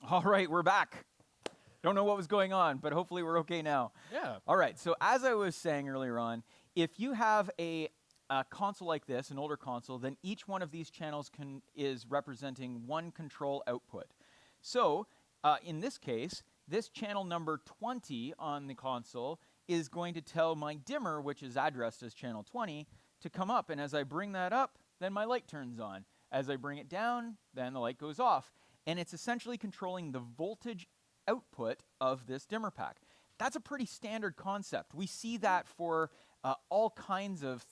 All right, we're back. Don't know what was going on, but hopefully we're okay now. Yeah. All right, so as I was saying earlier on, if you have a console like this, an older console, then each one of these channels is representing one control output. So in this case, this channel number 20 on the console is going to tell my dimmer, which is addressed as channel 20, to come up. And as I bring that up, then my light turns on. As I bring it down, then the light goes off. And it's essentially controlling the voltage output of this dimmer pack. That's a pretty standard concept. We see that for all kinds of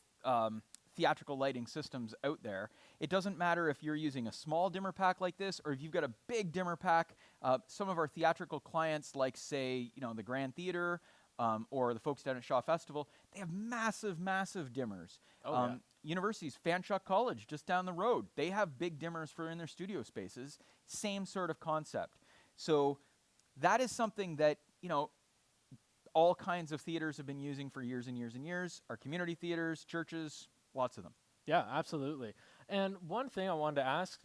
theatrical lighting systems out there. It doesn't matter if you're using a small dimmer pack like this or if you've got a big dimmer pack. Some of our theatrical clients, like say, the Grand Theater or the folks down at Shaw Festival, they have massive, massive dimmers. Yeah. Universities, Fanshawe College, just down the road, they have big dimmers for in their studio spaces. Same sort of concept. So that is something that, all kinds of theaters have been using for years and years and years. Our community theaters, churches, lots of them. Yeah, absolutely. And one thing I wanted to ask,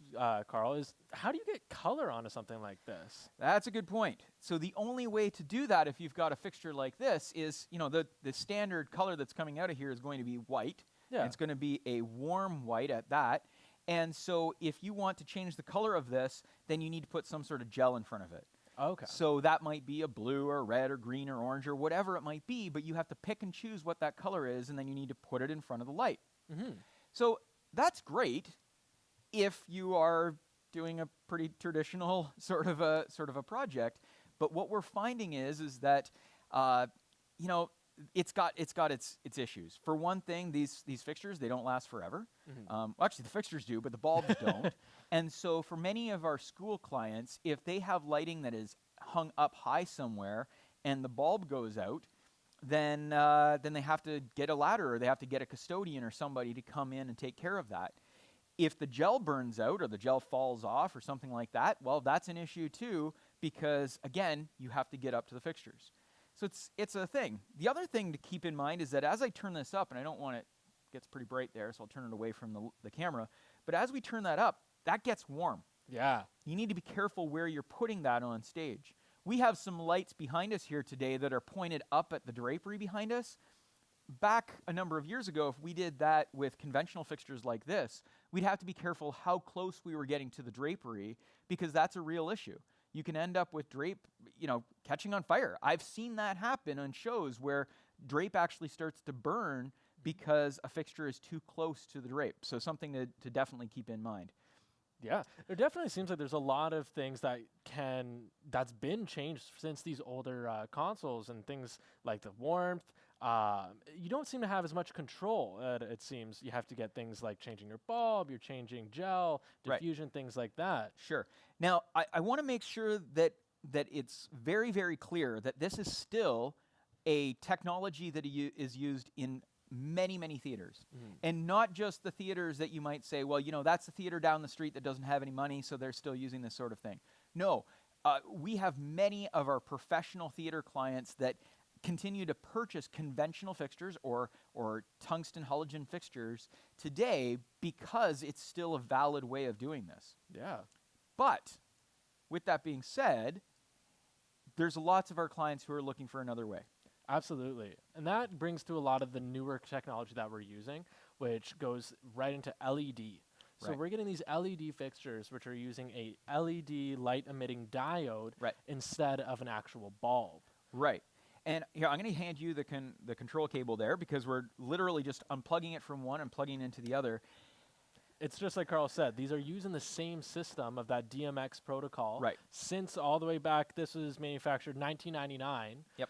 Carl, is how do you get color onto something like this? That's a good point. So the only way to do that if you've got a fixture like this is, the standard color that's coming out of here is going to be white. Yeah. It's going to be a warm white at that. And so if you want to change the color of this, then you need to put some sort of gel in front of it. Okay. So that might be a blue or red or green or orange or whatever it might be, but you have to pick and choose what that color is, and then you need to put it in front of the light. Mm-hmm. So that's great if you are doing a pretty traditional sort of a project. But what we're finding is that it's got its issues. For one thing, these fixtures, they don't last forever. Mm-hmm. Well, actually, the fixtures do, but the bulbs don't. And so for many of our school clients, if they have lighting that is hung up high somewhere and the bulb goes out, then they have to get a ladder or they have to get a custodian or somebody to come in and take care of that. If the gel burns out or the gel falls off or something like that, well, that's an issue too, because again, you have to get up to the fixtures. So it's a thing. The other thing to keep in mind is that as I turn this up, and I don't want it gets pretty bright there, so I'll turn it away from the camera, but as we turn that up, that gets warm. Yeah. You need to be careful where you're putting that on stage. We have some lights behind us here today that are pointed up at the drapery behind us. Back a number of years ago, if we did that with conventional fixtures like this, we'd have to be careful how close we were getting to the drapery, because that's a real issue. You can end up with drape, catching on fire. I've seen that happen on shows where drape actually starts to burn because a fixture is too close to the drape. So something to definitely keep in mind. Yeah, there definitely seems like there's a lot of things that's been changed since these older consoles, and things like the warmth. You don't seem to have as much control. It seems you have to get things like changing your bulb, you're changing gel, diffusion, right, things like that. Sure. Now I want to make sure that it's very, very clear that this is still a technology that is used in many, many theaters. Mm. And not just the theaters that you might say, well, that's the theater down the street that doesn't have any money, so they're still using this sort of thing. No, we have many of our professional theater clients that continue to purchase conventional fixtures or tungsten halogen fixtures today because it's still a valid way of doing this. Yeah. But with that being said, there's lots of our clients who are looking for another way. Absolutely. And that brings to a lot of the newer technology that we're using, which goes right into LED. So we're getting these LED fixtures, which are using a LED light-emitting diode instead of an actual bulb. Right. And here, I'm going to hand you the control cable there, because we're literally just unplugging it from one and plugging it into the other. It's just like Carl said, these are using the same system of that DMX protocol. Right. Since all the way back, this was manufactured 1999. Yep.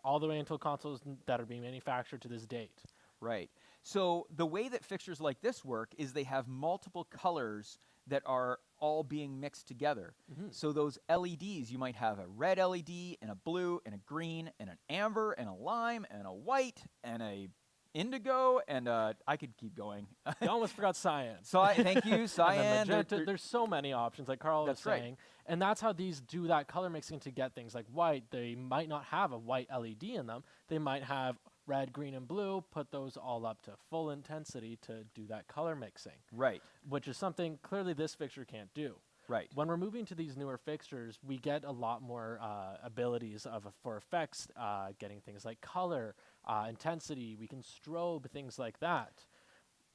All the way until consoles that are being manufactured to this date. Right. So the way that fixtures like this work is they have multiple colors that are all being mixed together. Mm-hmm. So those LEDs, you might have a red LED and a blue and a green and an amber and a lime and a white and a indigo, and I could keep going. You almost forgot cyan. Thank you, cyan. There's so many options, like Carl was saying. Right. And that's how these do that color mixing to get things like white. They might not have a white LED in them. They might have red, green, and blue, put those all up to full intensity to do that color mixing. Right. Which is something clearly this fixture can't do. Right. When we're moving to these newer fixtures, we get a lot more abilities for effects, getting things like color, intensity. We can strobe, things like that.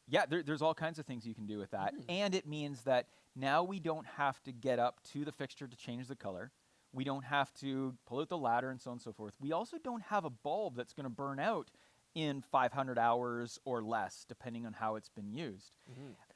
Yeah, there's all kinds of things you can do with that. And it means that now we don't have to get up to the fixture to change the color. We don't have to pull out the ladder and so on and so forth. We also don't have a bulb that's going to burn out in 500 hours or less, depending on how it's been used.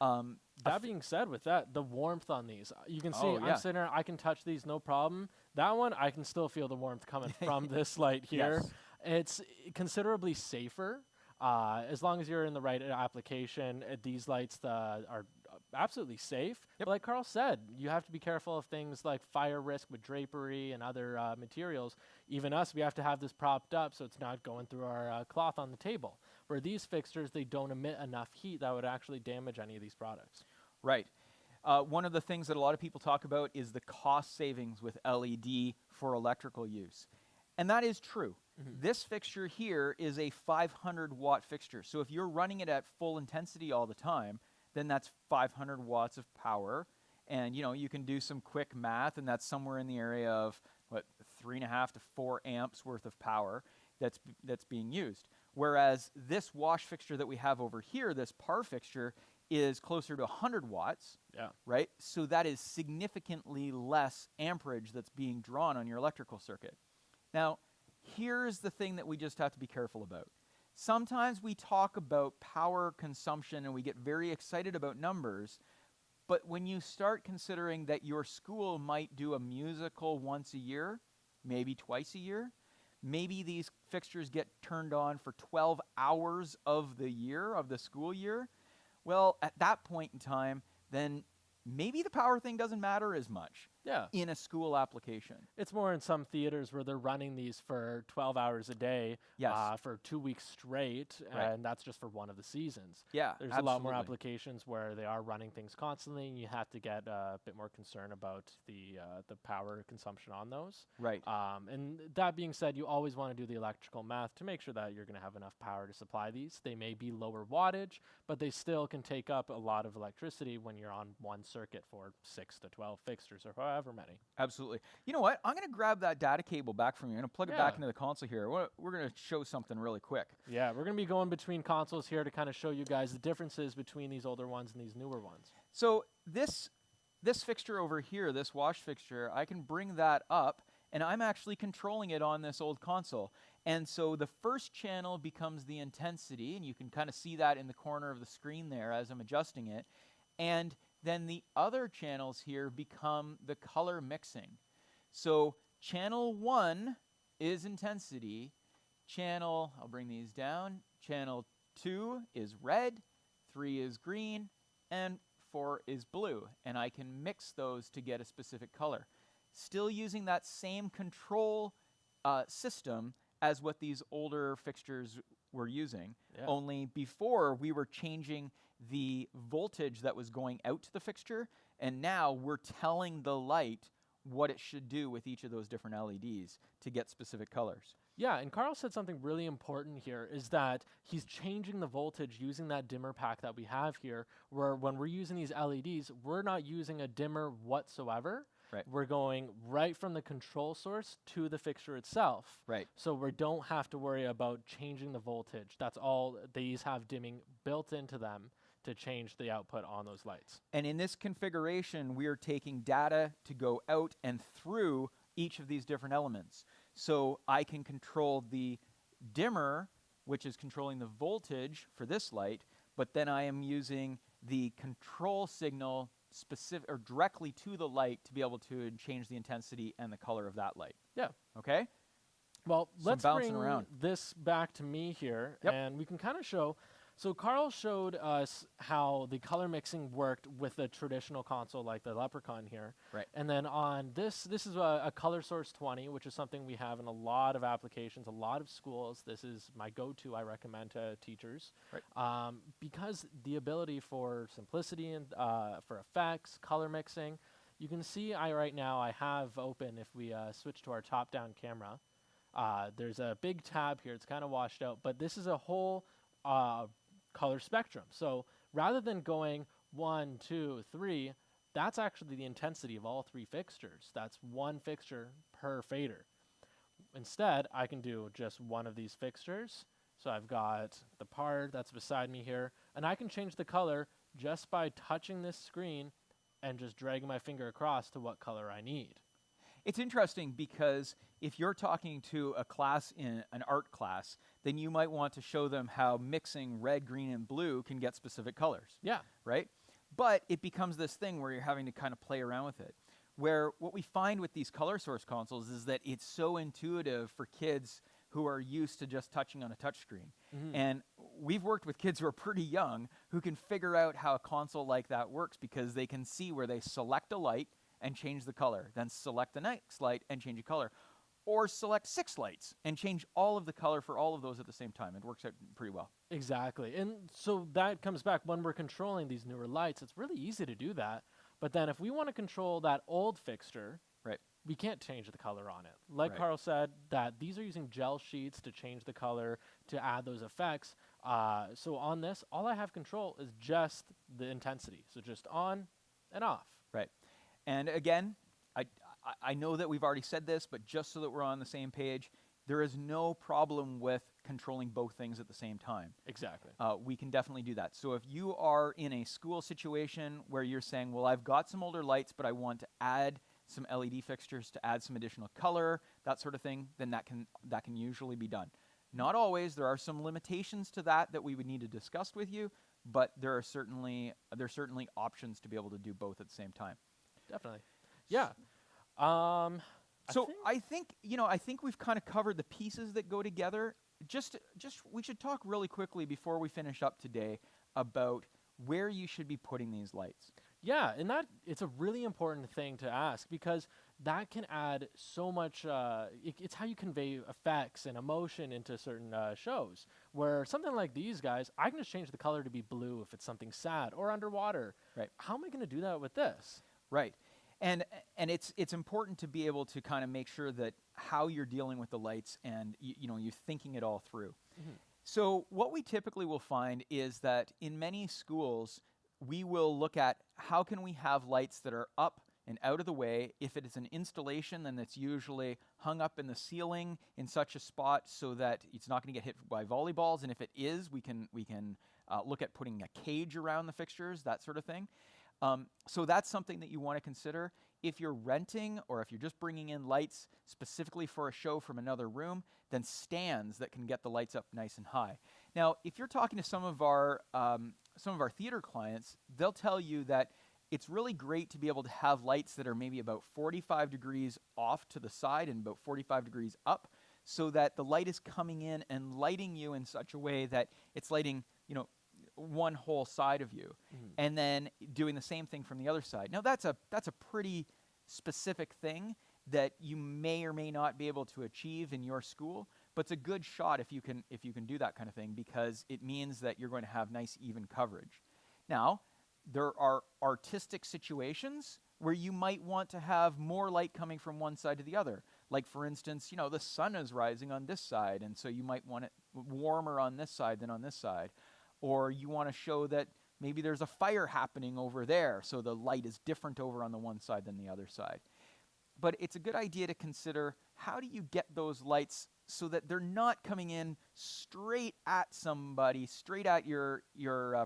That being said, with that, the warmth on these, you can see Oh, yeah. I'm sitting there, I can touch these, no problem. That one, I can still feel the warmth coming from this light here. Yes. It's considerably safer. As long as you're in the right application, these lights are absolutely safe. Yep. But like Carl said, you have to be careful of things like fire risk with drapery and other materials. Even us, we have to have this propped up so it's not going through our cloth on the table. Where these fixtures, they don't emit enough heat that would actually damage any of these products. Right. One of the things that a lot of people talk about is the cost savings with LED for electrical use. And that is true. This fixture here is a 500 watt fixture. So if you're running it at full intensity all the time, then that's 500 watts of power. And you can do some quick math, and that's somewhere in the area of 3.5 to 4 amps worth of power that's being used. Whereas this wash fixture that we have over here, this PAR fixture, is closer to 100 watts. Yeah. Right? So that is significantly less amperage that's being drawn on your electrical circuit. Now, here's the thing that we just have to be careful about. Sometimes we talk about power consumption and we get very excited about numbers, but when you start considering that your school might do a musical once a year, maybe twice a year, maybe these fixtures get turned on for 12 hours of the year, of the school year, well, at that point in time, then maybe the power thing doesn't matter as much in a school application. It's more in some theaters where they're running these for 12 hours a day for 2 weeks straight, and that's just for one of the seasons. Yeah, There's a lot more applications where they are running things constantly, and you have to get a bit more concerned about the power consumption on those. Right. And that being said, you always want to do the electrical math to make sure that you're going to have enough power to supply these. They may be lower wattage, but they still can take up a lot of electricity when you're on one circuit for 6 to 12 fixtures or however many. Absolutely. You know what? I'm going to grab that data cable back from you. I'm going to plug it back into the console here. We're going to show something really quick. Yeah, we're going to be going between consoles here to kind of show you guys the differences between these older ones and these newer ones. So this fixture over here, this wash fixture, I can bring that up, and I'm actually controlling it on this old console. And so the first channel becomes the intensity, and you can kind of see that in the corner of the screen there as I'm adjusting it. And then the other channels here become the color mixing. So channel 1 is intensity. I'll bring these down. Channel 2 is red, 3 is green, and 4 is blue. And I can mix those to get a specific color. Still using that same control system as what these older fixtures were using. Only before we were changing the voltage that was going out to the fixture, and now we're telling the light what it should do with each of those different LEDs to get specific colors. Yeah, and Carl said something really important here is that he's changing the voltage using that dimmer pack that we have here, where when we're using these LEDs, we're not using a dimmer whatsoever. Right. We're going right from the control source to the fixture itself. Right. So we don't have to worry about changing the voltage. That's all. These have dimming built into them to change the output on those lights. And in this configuration, we are taking data to go out and through each of these different elements. So I can control the dimmer, which is controlling the voltage for this light, but then I am using the control signal specific or directly to the light to be able to change the intensity and the color of that light. Yeah. Okay? Well, So let's bouncing bring around. this back to me here, Yep. and we can kind of show. So Carl showed us how the color mixing worked with a traditional console like the Leprechaun here. Right. And then on this is a Color Source 20, which is something we have in a lot of applications, a lot of schools. This is my go-to, I recommend to teachers. Right. Because the ability for simplicity and for effects, color mixing. You can see right now I have open, if we switch to our top-down camera, there's a big tab here. It's kind of washed out, but this is a whole color spectrum. So rather than going 1, 2, 3, that's actually the intensity of all 3 fixtures. That's 1 fixture per fader. Instead, I can do just one of these fixtures. So I've got the part that's beside me here, and I can change the color just by touching this screen and just dragging my finger across to what color I need. It's interesting because if you're talking to a class in an art class, then you might want to show them how mixing red, green, and blue can get specific colors, Yeah, right? But it becomes this thing where you're having to kind of play around with it. Where what we find with these color source consoles is that it's so intuitive for kids who are used to just touching on a touchscreen. And we've worked with kids who are pretty young who can figure out how a console like that works because they can see where they select a light and change the color, then select the next light and change the color, or select 6 lights and change all of the color for all of those at the same time. It works out pretty well. exactly. And so that comes back when we're controlling these newer lights. It's really easy to do that. But then if we want to control that old fixture, Right. we can't change the color on it. Like Right. Carl said, that these are using gel sheets to change the color, to add those effects. So on this, all I have control is just the intensity. So just on and off. Right. And again, I know that we've already said this, but just so that we're on the same page, there is no problem with controlling both things at the same time. Exactly. We can definitely do that. So if you are in a school situation where you're saying, well, I've got some older lights, but I want to add some LED fixtures to add some additional color, that sort of thing, then that can usually be done. Not always. There are some limitations to that we would need to discuss with you, but there's certainly options to be able to do both at the same time. Definitely. Yeah. So I think we've kind of covered the pieces that go together. Just we should talk really quickly before we finish up today about where you should be putting these lights. Yeah, and that it's a really important thing to ask because that can add so much. It's how you convey effects and emotion into certain shows. Where something like these guys, I can just change the color to be blue if it's something sad or underwater. Right. How am I going to do that with this? Right. And it's important to be able to kind of make sure that how you're dealing with the lights and you're thinking it all through. So what we typically will find is that in many schools we will look at how can we have lights that are up and out of the way. If it is an installation, then it's usually hung up in the ceiling in such a spot so that it's not going to get hit by volleyballs. And if it is, we can look at putting a cage around the fixtures, that sort of thing. So that's something that you want to consider. If you're renting or if you're just bringing in lights specifically for a show from another room, then stands that can get the lights up nice and high. Now, if you're talking to some of our theater clients, they'll tell you that it's really great to be able to have lights that are maybe about 45 degrees off to the side and about 45 degrees up, so that the light is coming in and lighting you in such a way that it's lighting, one whole side of you, and then doing the same thing from the other side. Now that's a pretty specific thing that you may or may not be able to achieve in your school, but it's a good shot if you can do that kind of thing, because it means that you're going to have nice even coverage. Now, there are artistic situations where you might want to have more light coming from one side to the other. Like, for instance, the sun is rising on this side, and so you might want it warmer on this side than on this side. Or you want to show that maybe there's a fire happening over there, so the light is different over on the one side than the other side. But it's a good idea to consider, how do you get those lights so that they're not coming in straight at somebody, straight at your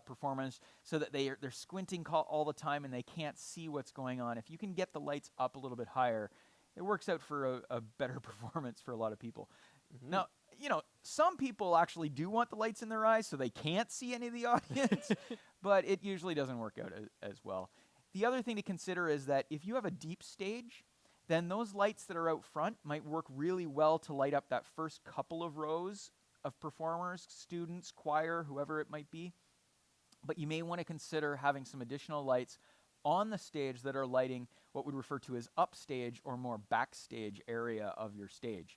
performance, so that they're squinting all the time and they can't see what's going on. If you can get the lights up a little bit higher, it works out for a better performance for a lot of people. Now, some people actually do want the lights in their eyes so they can't see any of the audience, but it usually doesn't work out as well. The other thing to consider is that if you have a deep stage, then those lights that are out front might work really well to light up that first couple of rows of performers, students, choir, whoever it might be. But you may want to consider having some additional lights on the stage that are lighting what we'd refer to as upstage or more backstage area of your stage.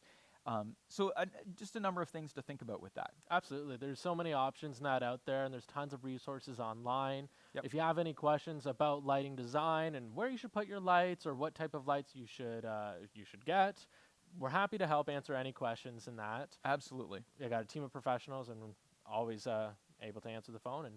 So just a number of things to think about with that. Absolutely. There's so many options not out there, and there's tons of resources online. Yep. If you have any questions about lighting design and where you should put your lights or what type of lights you should get, we're happy to help answer any questions in that. Absolutely. I got a team of professionals and always able to answer the phone and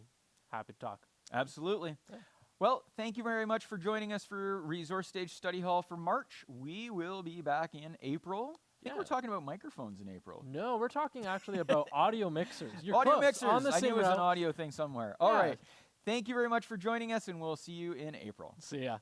happy to talk. Absolutely. Yeah. Well, thank you very much for joining us for Resource Stage Study Hall for March. We will be back in April. I think we're talking about microphones in April. No, we're talking actually about audio mixers. You're Audio close, mixers. on the I knew same it was an route. audio thing somewhere. All Yeah. right. Thank you very much for joining us, and we'll see you in April. See ya.